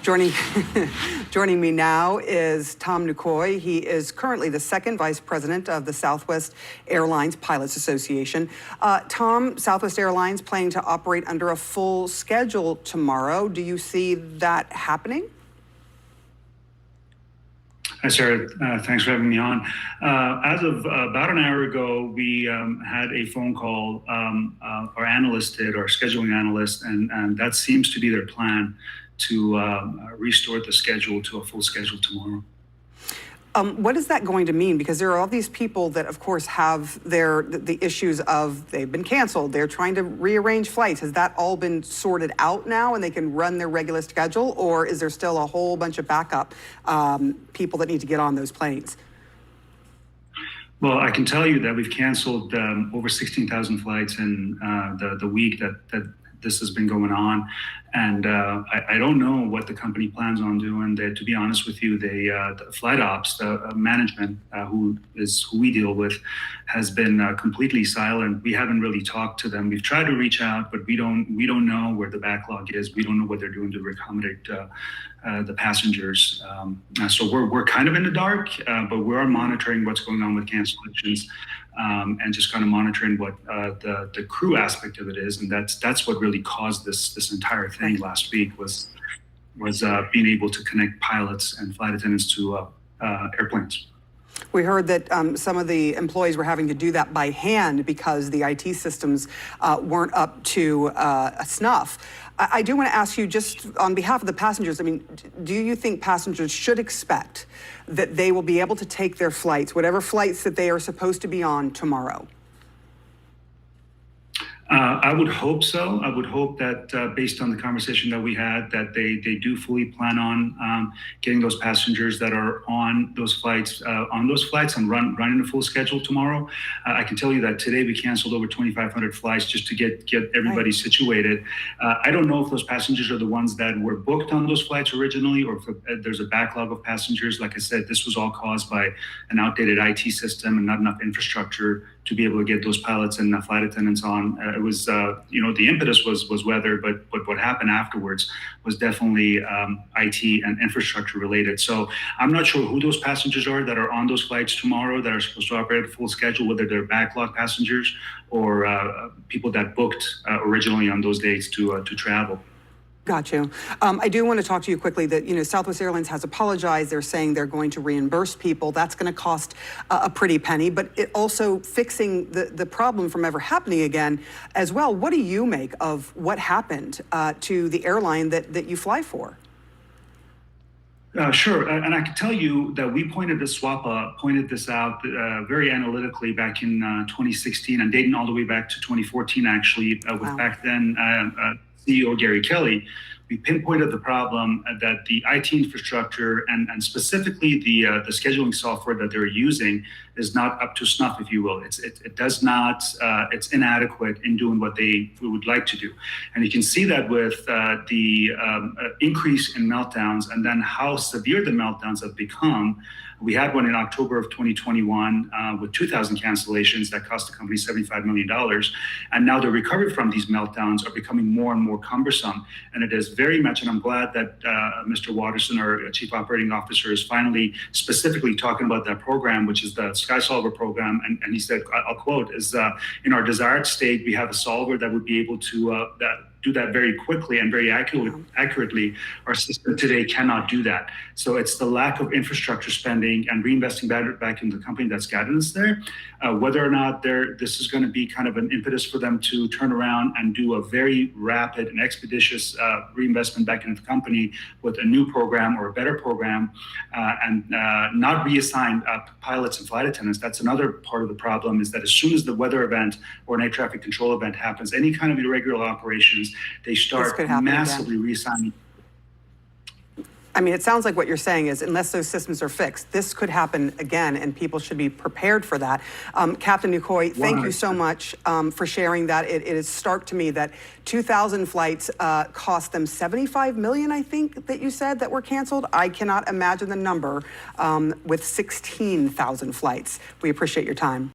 Joining, joining me now is Tom Nekouei. He is currently the second vice president of the Southwest Airlines Pilots Association. Tom, Southwest Airlines planning to operate under a full schedule tomorrow. Do you see that happening? Hi, Sarah. Thanks for having me on. As of about an hour ago, we had a phone call. Our analyst did, our scheduling analyst, and that seems to be their plan to restore the schedule to a full schedule tomorrow. What is that going to mean? Because there are all these people that, of course, have the issues of they've been canceled. They're trying to rearrange flights. Has that all been sorted out now and they can run their regular schedule? Or is there still a whole bunch of backup people that need to get on those planes? Well, I can tell you that we've canceled over 16,000 flights in the week that this has been going on. And I don't know what the company plans on doing. To be honest with you, the flight ops, the management, who we deal with, has been completely silent. We haven't really talked to them. We've tried to reach out, but we don't know where the backlog is. We don't know what they're doing to accommodate the passengers. So we're kind of in the dark, but we are monitoring what's going on with cancellations. And just kind of monitoring what the crew aspect of it is, and that's what really caused this entire thing last week was being able to connect pilots and flight attendants to airplanes. We heard that some of the employees were having to do that by hand because the IT systems weren't up to snuff. I do want to ask you, just on behalf of the passengers, I mean, do you think passengers should expect that they will be able to take their flights, whatever flights that they are supposed to be on tomorrow? I would hope so. I would hope that based on the conversation that we had, that they do fully plan on getting those passengers that are on those flights and running a full schedule tomorrow. I can tell you that today we canceled over 2,500 flights just to get everybody situated. I don't know if those passengers are the ones that were booked on those flights originally, or if there's a backlog of passengers. Like I said, this was all caused by an outdated IT system and not enough infrastructure to be able to get those pilots and flight attendants on. It was, the impetus was weather, but what happened afterwards was definitely IT and infrastructure related. So I'm not sure who those passengers are that are on those flights tomorrow that are supposed to operate at full schedule, whether they're backlog passengers or people that booked originally on those dates to travel. Got you. I do want to talk to you quickly that, Southwest Airlines has apologized. They're saying they're going to reimburse people. That's going to cost a pretty penny, but it also fixing the problem from ever happening again as well. What do you make of what happened to the airline that you fly for? Sure, and I can tell you that we SWAPA pointed this out very analytically back in 2016 and dating all the way back to 2014, actually, with back then CEO Gary Kelly. We pinpointed the problem that the IT infrastructure and specifically the scheduling software that they're using is not up to snuff, if you will. It does not. It's inadequate in doing what we would like to do, and you can see that with the increase in meltdowns and then how severe the meltdowns have become. We had one in October of 2021 with 2,000 cancellations that cost the company $75 million. And now the recovery from these meltdowns are becoming more and more cumbersome. And it is very much, and I'm glad that Mr. Watterson, our Chief Operating Officer, is finally specifically talking about that program, which is the SkySolver program. And he said, I'll quote, is in our desired state, we have a solver that would be able to do that very quickly and very accurately. Our system today cannot do that. So it's the lack of infrastructure spending and reinvesting back in the company that's gotten us there. Whether or not this is going to be kind of an impetus for them to turn around and do a very rapid and expeditious reinvestment back into the company with a new program or a better program, and not reassign pilots and flight attendants. That's another part of the problem, is that as soon as the weather event or an air traffic control event happens, any kind of irregular operations, they start massively reassigning. I mean, it sounds like what you're saying is, unless those systems are fixed, this could happen again, and people should be prepared for that. Captain Nekouei, thank you so much for sharing that. It is stark to me that 2,000 flights cost them $75 million, I think, that you said that were canceled. I cannot imagine the number with 16,000 flights. We appreciate your time.